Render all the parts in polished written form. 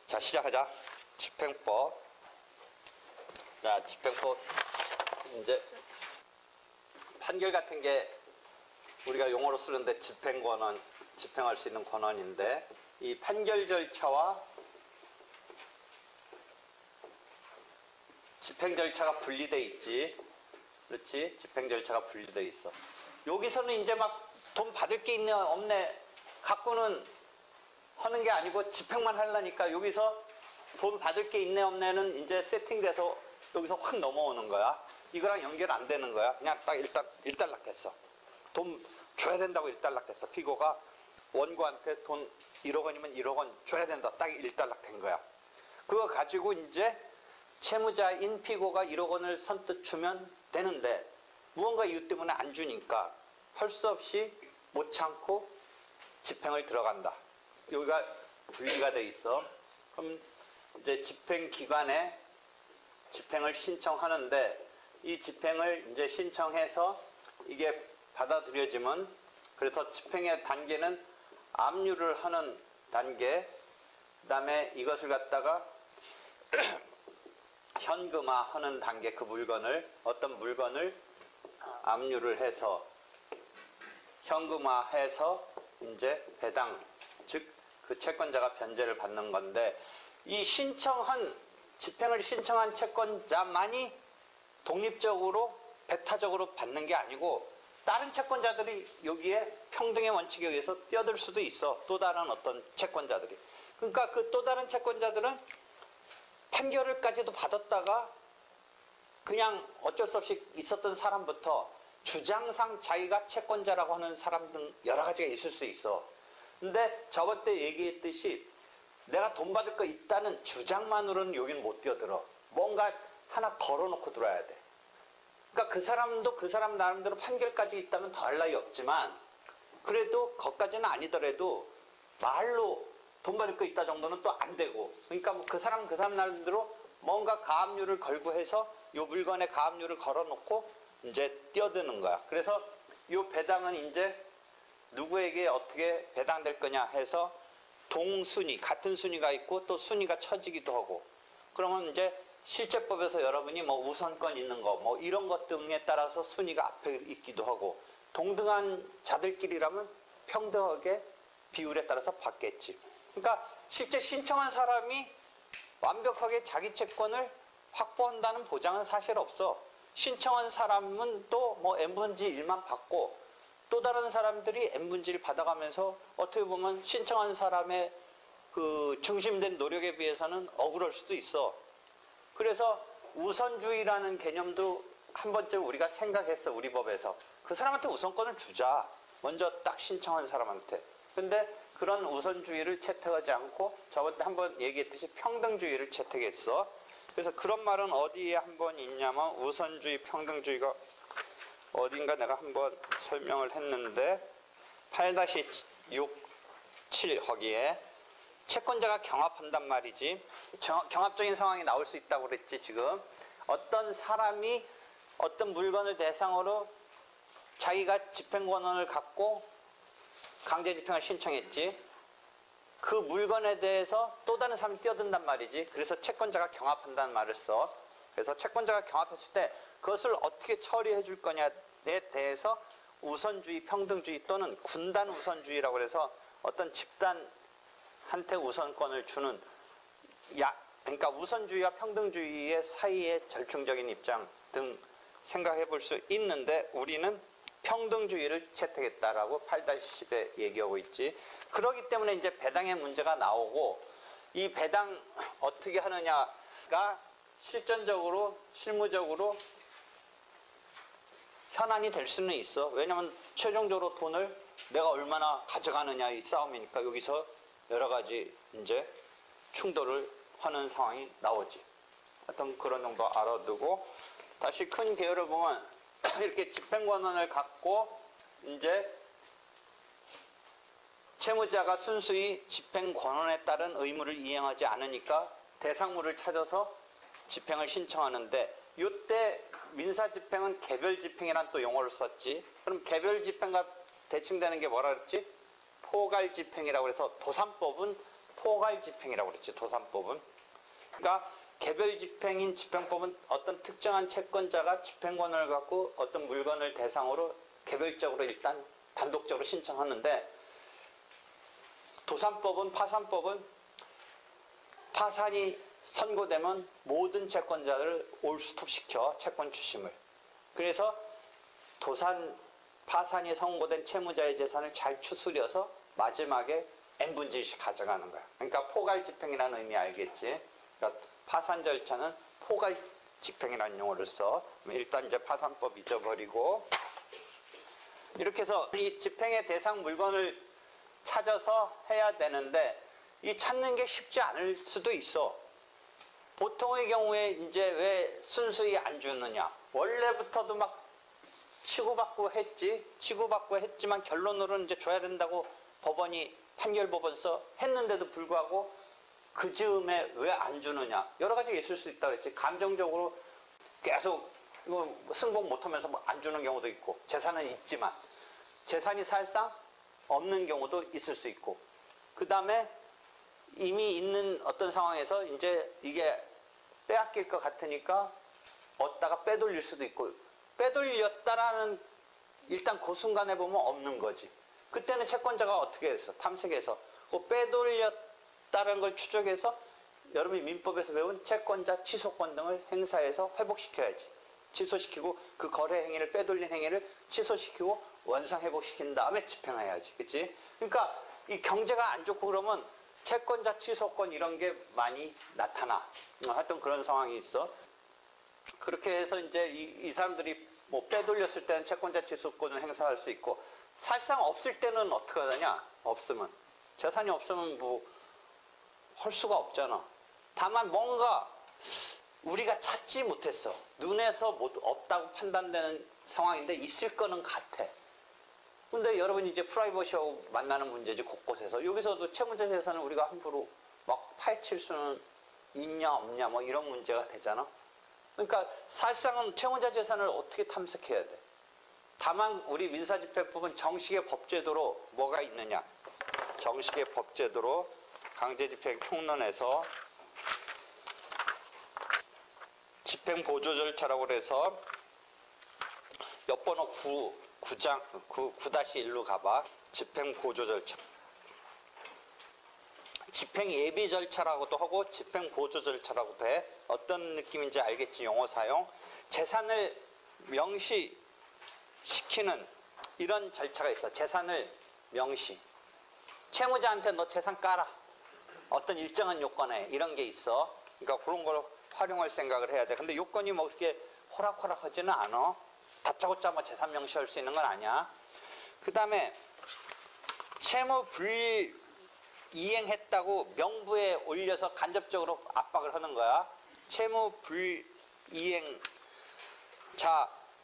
자, 시작하자. 집행법. 자, 집행법. 이제 판결 같은 게 우리가 용어로 쓰는데 집행권원, 집행할 수 있는 권한인데, 이 판결 절차와 집행 절차가 분리돼 있지. 그렇지? 집행 절차가 분리돼 있어. 여기서는 이제 막 돈 받을 게 있네 없네 갖고는 하는 게 아니고 집행만 하려니까 여기서 돈 받을 게 있네 없네는 이제 세팅돼서 여기서 확 넘어오는 거야. 이거랑 연결 안 되는 거야. 그냥 딱 일단락 됐어. 돈 줘야 된다고 일단락 됐어. 피고가 원고한테 돈 1억 원이면 1억 원 줘야 된다. 딱 일단락 된 거야. 그거 가지고 이제 채무자인 피고가 1억 원을 선뜻 주면 되는데 무언가 이유 때문에 안 주니까 할 수 없이 못 참고 집행을 들어간다. 여기가 분리가 돼 있어. 그럼 이제 집행기관에 집행을 신청하는데 이 집행을 이제 신청해서 이게 받아들여지면 그래서 집행의 단계는 압류를 하는 단계, 그 다음에 이것을 갖다가 현금화하는 단계, 그 물건을 어떤 물건을 압류를 해서 현금화해서 이제 배당, 즉 그 채권자가 변제를 받는 건데 이 집행을 신청한 채권자만이 독립적으로 배타적으로 받는 게 아니고 다른 채권자들이 여기에 평등의 원칙에 의해서 뛰어들 수도 있어. 또 다른 어떤 채권자들이. 그러니까 그 또 다른 채권자들은 판결을까지도 받았다가 그냥 어쩔 수 없이 있었던 사람부터 주장상 자기가 채권자라고 하는 사람들은 여러 가지가 있을 수 있어. 근데 저번 때 얘기했듯이 내가 돈 받을 거 있다는 주장만으로는 여기는 못 뛰어들어. 뭔가 하나 걸어놓고 들어야 돼. 그러니까 그 사람도 그 사람 나름대로 판결까지 있다면 더할 나위 없지만 그래도 거기까지는 아니더라도 말로 돈 받을 거 있다 정도는 또 안 되고, 그러니까 뭐 그 사람 나름대로 뭔가 가압류를 걸고 해서 요 물건에 가압류를 걸어놓고 이제 뛰어드는 거야. 그래서 요 배당은 이제 누구에게 어떻게 배당될 거냐 해서 동순위, 같은 순위가 있고 또 순위가 처지기도 하고, 그러면 이제 실제법에서 여러분이 뭐 우선권 있는 거 뭐 이런 것 등에 따라서 순위가 앞에 있기도 하고, 동등한 자들끼리라면 평등하게 비율에 따라서 받겠지. 그러니까 실제 신청한 사람이 완벽하게 자기 채권을 확보한다는 보장은 사실 없어. 신청한 사람은 또 뭐 n분의 1만 받고 또 다른 사람들이 n분의 1 받아가면서 어떻게 보면 신청한 사람의 그 중심된 노력에 비해서는 억울할 수도 있어. 그래서 우선주의라는 개념도 한 번쯤 우리가 생각했어. 우리 법에서 그 사람한테 우선권을 주자. 먼저 딱 신청한 사람한테. 근데 그런 우선주의를 채택하지 않고 저번 때 한번 얘기했듯이 평등주의를 채택했어. 그래서 그런 말은 어디에 한번 있냐면 우선주의, 평등주의가 어딘가 내가 한번 설명을 했는데 8-6, 7 거기에 채권자가 경합한단 말이지. 경합적인 상황이 나올 수 있다고 그랬지. 지금 어떤 사람이 어떤 물건을 대상으로 자기가 집행권한을 갖고 강제 집행을 신청했지. 그 물건에 대해서 또 다른 사람이 뛰어든단 말이지. 그래서 채권자가 경합한다는 말을 써. 그래서 채권자가 경합했을 때 그것을 어떻게 처리해 줄 거냐에 대해서 우선주의, 평등주의 또는 군단 우선주의라고 해서 어떤 집단한테 우선권을 주는, 그러니까 우선주의와 평등주의의 사이의 절충적인 입장 등 생각해 볼 수 있는데 우리는 평등주의를 채택했다라고 8-10에 얘기하고 있지. 그렇기 때문에 이제 배당의 문제가 나오고, 이 배당 어떻게 하느냐가 실전적으로, 실무적으로 현안이 될 수는 있어. 왜냐하면 최종적으로 돈을 내가 얼마나 가져가느냐 이 싸움이니까 여기서 여러 가지 이제 충돌을 하는 상황이 나오지. 하여튼 그런 정도 알아두고, 다시 큰 개요를 보면 이렇게 집행권한을 갖고 이제 채무자가 순수히 집행권한에 따른 의무를 이행하지 않으니까 대상물을 찾아서 집행을 신청하는데, 이때 민사집행은 개별집행이란 또 용어를 썼지. 그럼 개별집행과 대칭되는 게 뭐라 그랬지? 포괄집행이라고 해서 도산법은 포괄집행이라고 그랬지. 도산법은. 그러니까 개별집행인 집행법은 어떤 특정한 채권자가 집행권을 갖고 어떤 물건을 대상으로 개별적으로 일단 단독적으로 신청하는데, 도산법은, 파산법은 파산이 선고되면 모든 채권자들을 올스톱시켜, 채권 추심을. 그래서 파산이 선고된 채무자의 재산을 잘 추스려서 마지막에 n분之1씩 가져가는 거야. 그러니까 포괄집행이라는 의미 알겠지? 그러니까 파산 절차는 포괄집행이라는 용어를 써. 일단 이제 파산법 잊어버리고, 이렇게 해서 이 집행의 대상 물건을 찾아서 해야 되는데, 이 찾는 게 쉽지 않을 수도 있어. 보통의 경우에 이제 왜 순수히 안 주느냐? 원래부터도 막 치고받고 했지만 결론으로는 이제 줘야 된다고 법원이 판결법원 했는데도 불구하고 그 즈음에 왜 안 주느냐? 여러 가지가 있을 수 있다고 그랬지. 감정적으로 계속 승복 못하면서 안 주는 경우도 있고, 재산은 있지만 재산이 사실상 없는 경우도 있을 수 있고, 그 다음에 이미 있는 어떤 상황에서 이제 이게 빼앗길 것 같으니까 얻다가 빼돌릴 수도 있고, 빼돌렸다라는 일단 그 순간에 보면 없는 거지. 그때는 채권자가 어떻게 했어? 탐색해서 그 빼돌렸다는 걸 추적해서 여러분이 민법에서 배운 채권자 취소권 등을 행사해서 회복시켜야지. 취소시키고 그 거래 행위를, 빼돌린 행위를 취소시키고 원상 회복시킨 다음에 집행해야지. 그치? 그러니까 이 경제가 안 좋고 그러면 채권자 취소권 이런 게 많이 나타나. 하여튼 그런 상황이 있어. 그렇게 해서 이제 이 사람들이 뭐 빼돌렸을 때는 채권자 취소권을 행사할 수 있고, 사실상 없을 때는 어떻게 하느냐? 없으면. 재산이 없으면 뭐 할 수가 없잖아. 다만 뭔가 우리가 찾지 못했어. 눈에서 없다고 판단되는 상황인데 있을 거는 같아. 근데 여러분이 이제 프라이버시하고 만나는 문제지, 곳곳에서. 여기서도 채무자 재산을 우리가 함부로 막 파헤칠 수는 있냐 없냐 뭐 이런 문제가 되잖아. 그러니까 사실상은 채무자 재산을 어떻게 탐색해야 돼. 다만 우리 민사집행법은 정식의 법제도로 뭐가 있느냐. 정식의 법제도로 강제집행 총론에서 집행보조 절차라고 그래서 옆번호 9-1로 가봐. 집행보조 절차. 집행예비 절차라고도 하고 집행보조 절차라고도 해. 어떤 느낌인지 알겠지, 용어 사용. 재산을 명시시키는 이런 절차가 있어. 재산을 명시. 채무자한테 너 재산 깔아. 어떤 일정한 요건에 이런 게 있어. 그러니까 그런 걸 활용할 생각을 해야 돼. 근데 요건이 뭐 그렇게 호락호락하지는 않아. 다짜고짜 뭐 재산 명시할 수 있는 건 아니야. 그 다음에 채무 불이행했다고 명부에 올려서 간접적으로 압박을 하는 거야. 채무 불이행자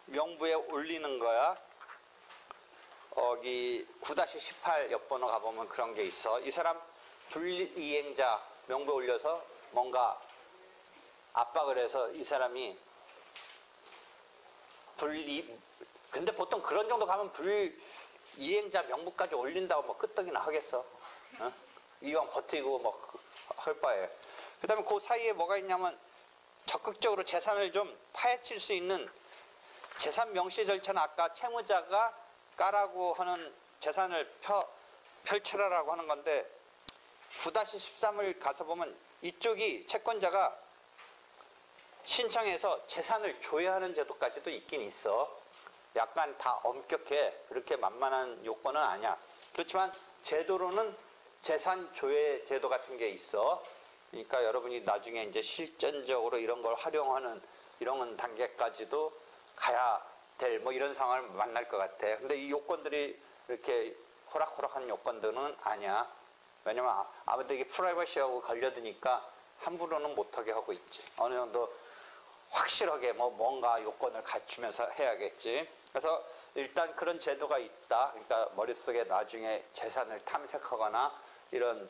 명부에 올리는 거야. 여기 9-18 옆번호 가보면 그런 게 있어. 이 사람 불이행자 명부에 올려서 뭔가 압박을 해서 이 사람이 근데 보통 그런 정도 가면 불이행자 명부까지 올린다고 뭐 끄떡이나 하겠어. 어? 이왕 버티고 뭐 할 바에. 그 다음에 그 사이에 뭐가 있냐면 적극적으로 재산을 좀 파헤칠 수 있는 재산 명시 절차는 아까 채무자가 까라고 하는 재산을 펼쳐라라고 하는 건데 9-13을 가서 보면 이쪽이 채권자가 신청해서 재산을 조회하는 제도까지도 있긴 있어. 약간 다 엄격해. 그렇게 만만한 요건은 아니야. 그렇지만 제도로는 재산 조회 제도 같은 게 있어. 그러니까 여러분이 나중에 이제 실전적으로 이런 걸 활용하는 이런 단계까지도 가야 될 뭐 이런 상황을 만날 것 같아. 근데 이 요건들이 이렇게 호락호락한 요건들은 아니야. 왜냐면 아무래도 이게 프라이버시하고 걸려드니까 함부로는 못하게 하고 있지. 어느 정도 확실하게 뭐 뭔가 요건을 갖추면서 해야겠지. 그래서 일단 그런 제도가 있다. 그러니까 머릿속에 나중에 재산을 탐색하거나 이런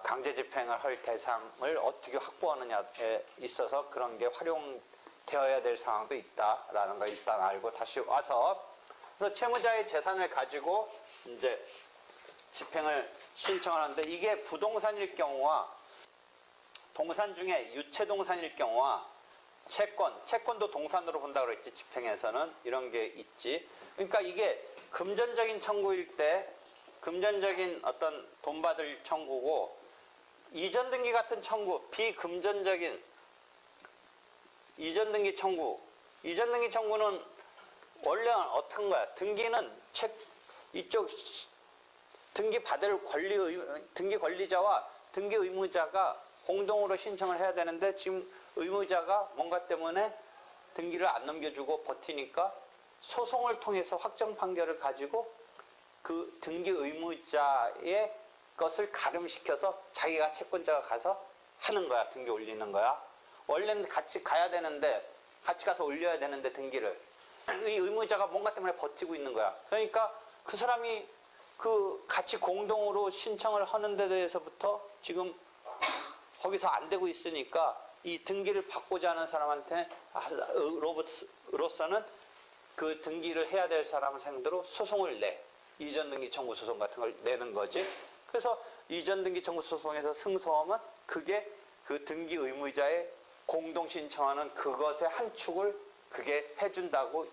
강제 집행을 할 대상을 어떻게 확보하느냐에 있어서 그런 게 활용될 되어야 될 상황도 있다라는 거 일단 알고 다시 와서, 그래서 채무자의 재산을 가지고 이제 집행을 신청을 하는데, 이게 부동산일 경우와 동산 중에 유체동산일 경우와 채권도 동산으로 본다고 그랬지, 집행에서는. 이런 게 있지. 그러니까 이게 금전적인 청구일 때 금전적인 어떤 돈 받을 청구고, 이전 등기 같은 청구, 비금전적인 이전 등기 청구. 이전 등기 청구는 원래는 어떤 거야? 등기는 이쪽 등기 받을 등기 권리자와 등기 의무자가 공동으로 신청을 해야 되는데, 지금 의무자가 뭔가 때문에 등기를 안 넘겨주고 버티니까 소송을 통해서 확정 판결을 가지고 그 등기 의무자의 것을 가름시켜서 자기가 채권자가 가서 하는 거야. 등기 올리는 거야. 원래는 같이 가야 되는데, 같이 가서 올려야 되는데 등기를, 이 의무자가 뭔가 때문에 버티고 있는 거야. 그러니까 그 사람이 그 같이 공동으로 신청을 하는 데 대해서부터 지금 거기서 안 되고 있으니까 이 등기를 받고자 하는 사람한테 로서는 그 등기를 해야 될 사람을 상대로 소송을 내. 이전 등기 청구 소송 같은 걸 내는 거지. 그래서 이전 등기 청구 소송에서 승소하면 그게 그 등기 의무자의 공동 신청하는 그것의 한 축을 그게 해준다고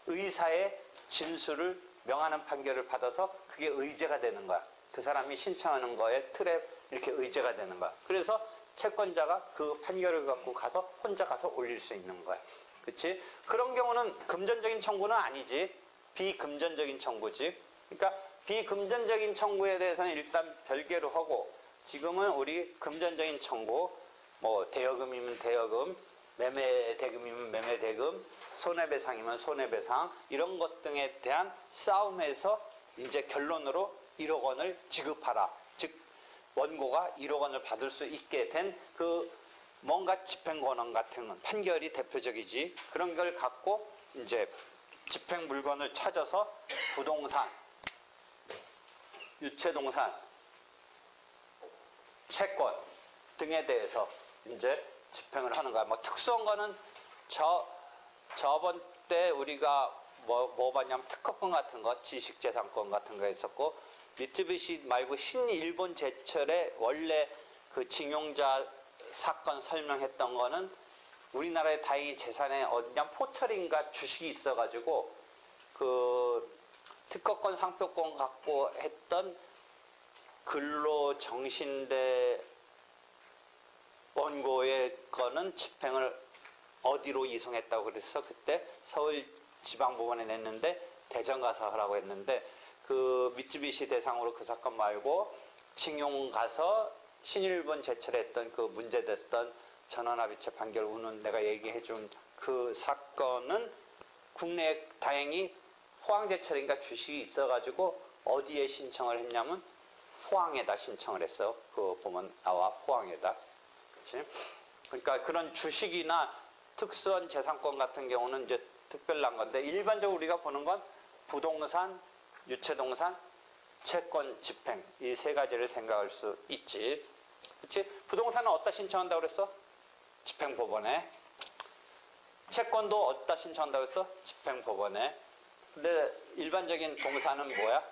의사의 진술을 명하는 판결을 받아서 그게 의제가 되는 거야. 그 사람이 신청하는 거에 틀에 이렇게 의제가 되는 거야. 그래서 채권자가 그 판결을 갖고 가서 혼자 가서 올릴 수 있는 거야. 그렇지? 그런 경우는 금전적인 청구는 아니지. 비금전적인 청구지. 그러니까 비금전적인 청구에 대해서는 일단 별개로 하고, 지금은 우리 금전적인 청구, 뭐 대여금이면 대여금, 매매대금이면 매매대금, 손해배상이면 손해배상, 이런 것 등에 대한 싸움에서 이제 결론으로 1억 원을 지급하라. 즉 원고가 1억 원을 받을 수 있게 된 그 뭔가 집행권원 같은 판결이 대표적이지. 그런 걸 갖고 이제 집행 물건을 찾아서 부동산, 유체동산, 채권 등에 대해서 이제 집행을 하는 거야. 뭐 특수한 거는 저번 때 우리가 뭐 봤냐면 특허권 같은 거, 지식재산권 같은 거 있었고, 미쯔비시 말고 신일본 제철에 원래 그 징용자 사건 설명했던 거는 우리나라의 다행히 재산에 어디냐 포철인가 주식이 있어가지고 그 특허권 상표권 갖고 했던 근로정신대 원고의 거는 집행을 어디로 이송했다고 그래서 그때 서울지방법원에 냈는데 대전 가서 하라고 했는데, 그 미쯔비시 대상으로 그 사건 말고 징용 가서 신일본 제철에 했던 그 문제됐던 전원합의체 판결 우는 내가 얘기해준 그 사건은 국내에 다행히 포항제철인가 주식이 있어가지고 어디에 신청을 했냐면 포항에다 신청을 했어. 그거 보면 나와, 포항에다. 그치? 그러니까 그런 주식이나 특수한 재산권 같은 경우는 이제 특별한 건데, 일반적으로 우리가 보는 건 부동산, 유체동산, 채권, 집행, 이 세 가지를 생각할 수 있지. 그치? 부동산은 어디다 신청한다고 그랬어? 집행법원에. 채권도 어디다 신청한다고 그랬어? 집행법원에. 근데 일반적인 동산은 뭐야?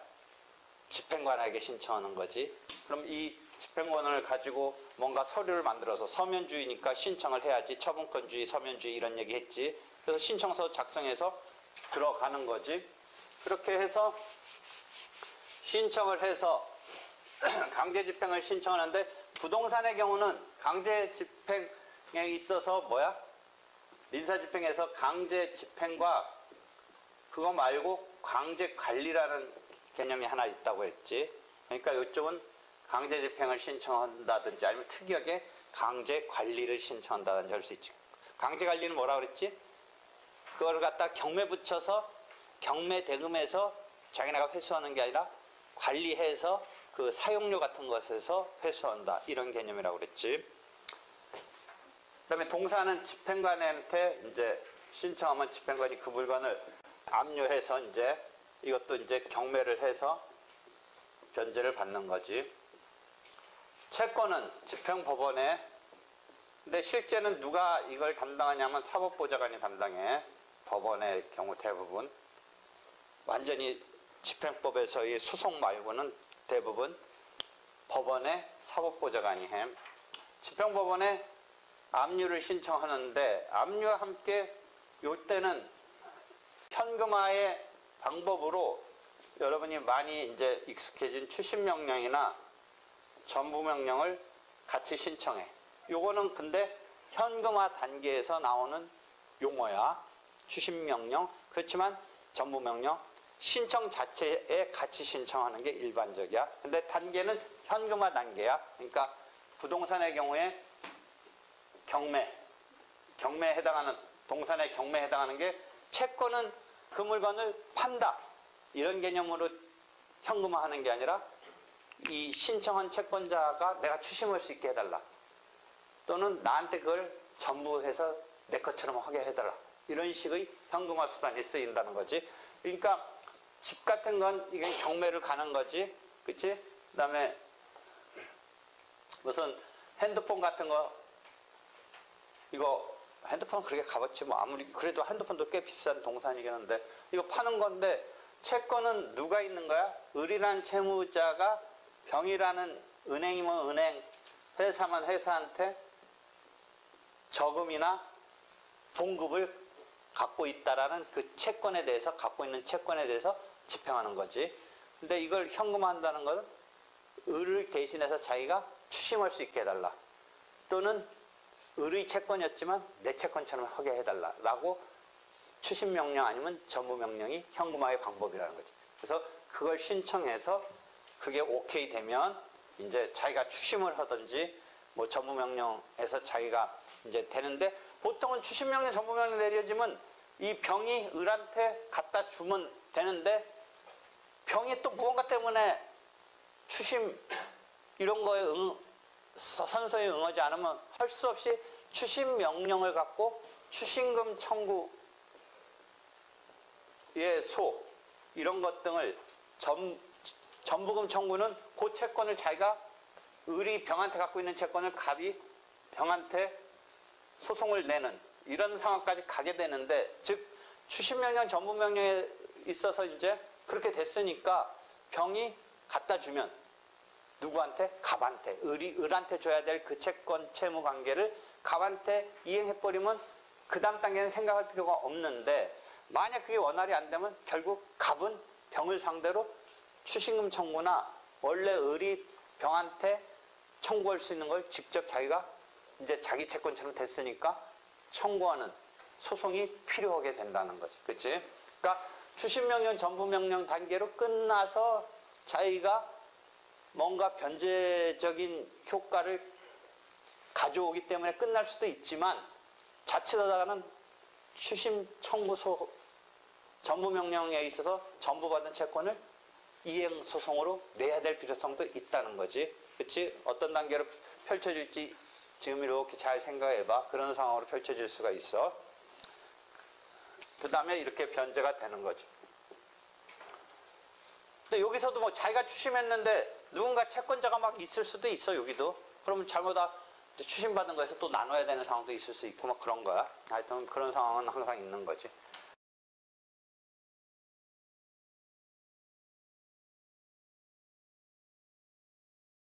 집행관에게 신청하는 거지. 그럼 이 집행권을 가지고 뭔가 서류를 만들어서, 서면주의니까 신청을 해야지. 처분권주의, 서면주의 이런 얘기 했지. 그래서 신청서 작성해서 들어가는 거지. 그렇게 해서 신청을 해서 강제 집행을 신청하는데, 부동산의 경우는 강제 집행에 있어서 뭐야? 민사 집행에서 강제 집행과 그거 말고 강제 관리라는 개념이 하나 있다고 했지. 그러니까 이쪽은 강제 집행을 신청한다든지 아니면 특이하게 강제 관리를 신청한다든지 할 수 있지. 강제 관리는 뭐라 그랬지? 그걸 갖다 경매 붙여서 경매 대금에서 자기네가 회수하는 게 아니라 관리해서 그 사용료 같은 것에서 회수한다, 이런 개념이라고 그랬지. 그다음에 동산은 집행관한테 이제 신청하면 집행관이 그 물건을 압류해서 이제 이것도 이제 경매를 해서 변제를 받는 거지. 채권은 집행법원에 근데 실제는 누가 이걸 담당하냐면 사법보좌관이 담당해. 법원의 경우 대부분. 완전히 집행법에서의 소송 말고는 대부분 법원의 사법보좌관이 해. 집행법원에 압류를 신청하는데 압류와 함께 요때는 현금화의 방법으로 여러분이 많이 이제 익숙해진 추심명령이나 전부명령을 같이 신청해. 요거는 근데 현금화 단계에서 나오는 용어야. 추심명령. 그렇지만 전부명령 신청 자체에 같이 신청하는 게 일반적이야. 근데 단계는 현금화 단계야. 그러니까 부동산의 경우에 경매에 해당하는, 동산의 경매에 해당하는 게 채권은 그 물건을 판다. 이런 개념으로 현금화하는 게 아니라 이 신청한 채권자가 내가 추심할 수 있게 해달라. 또는 나한테 그걸 전부해서 내 것처럼 하게 해달라. 이런 식의 현금화 수단이 쓰인다는 거지. 그러니까 집 같은 건 이게 경매를 가는 거지. 그치? 그 다음에 무슨 핸드폰 같은 거, 이거 핸드폰 그렇게 값어치 뭐 아무리 그래도 핸드폰도 꽤 비싼 동산이긴 한데 이거 파는 건데 채권은 누가 있는 거야? 을이란 채무자가 병이라는 은행이면 은행, 회사면 회사한테 저금이나 봉급을 갖고 있다라는 그 채권에 대해서, 갖고 있는 채권에 대해서 집행하는 거지. 근데 이걸 현금화한다는 것은 을을 대신해서 자기가 추심할 수 있게 해달라. 또는 을의 채권이었지만 내 채권처럼 하게 해달라라고 추심명령 아니면 전부명령이 현금화의 방법이라는 거지. 그래서 그걸 신청해서 그게 오케이 되면 이제 자기가 추심을 하든지 뭐 전부명령에서 자기가 이제 되는데, 보통은 추심명령, 전부명령 내려지면 이 병이 을한테 갖다 주면 되는데 병이 또 무언가 때문에 추심 이런 거에 선서에 응하지 않으면 할 수 없이 추심명령을 갖고 추심금 청구의 소 이런 것 등을 전부금 청구는 그 채권을 자기가 을이 병한테 갖고 있는 채권을 갑이 병한테 소송을 내는 이런 상황까지 가게 되는데, 즉 추심명령, 전부명령에 있어서 이제 그렇게 됐으니까 병이 갖다 주면 누구한테? 갑한테. 을한테 줘야 될 그 채권 채무 관계를 갑한테 이행해버리면 그 다음 단계는 생각할 필요가 없는데, 만약 그게 원활히 안 되면 결국 갑은 병을 상대로 추심금 청구나 원래 을이 병한테 청구할 수 있는 걸 직접 자기가 이제 자기 채권처럼 됐으니까 청구하는 소송이 필요하게 된다는 거지. 그치? 그러니까 추심명령, 전부명령 단계로 끝나서 자기가 뭔가 변제적인 효과를 가져오기 때문에 끝날 수도 있지만, 자칫하다가는 추심 청구소 전부명령에 있어서 전부받은 채권을 이행소송으로 내야 될 필요성도 있다는 거지. 그치? 어떤 단계로 펼쳐질지 지금 이렇게 잘 생각해봐. 그런 상황으로 펼쳐질 수가 있어. 그 다음에 이렇게 변제가 되는 거죠. 근데 여기서도 뭐 자기가 추심했는데 누군가 채권자가 막 있을 수도 있어. 여기도. 그러면 잘못다 추심받은 거에서 또 나눠야 되는 상황도 있을 수 있고 막 그런 거야. 하여튼 그런 상황은 항상 있는 거지.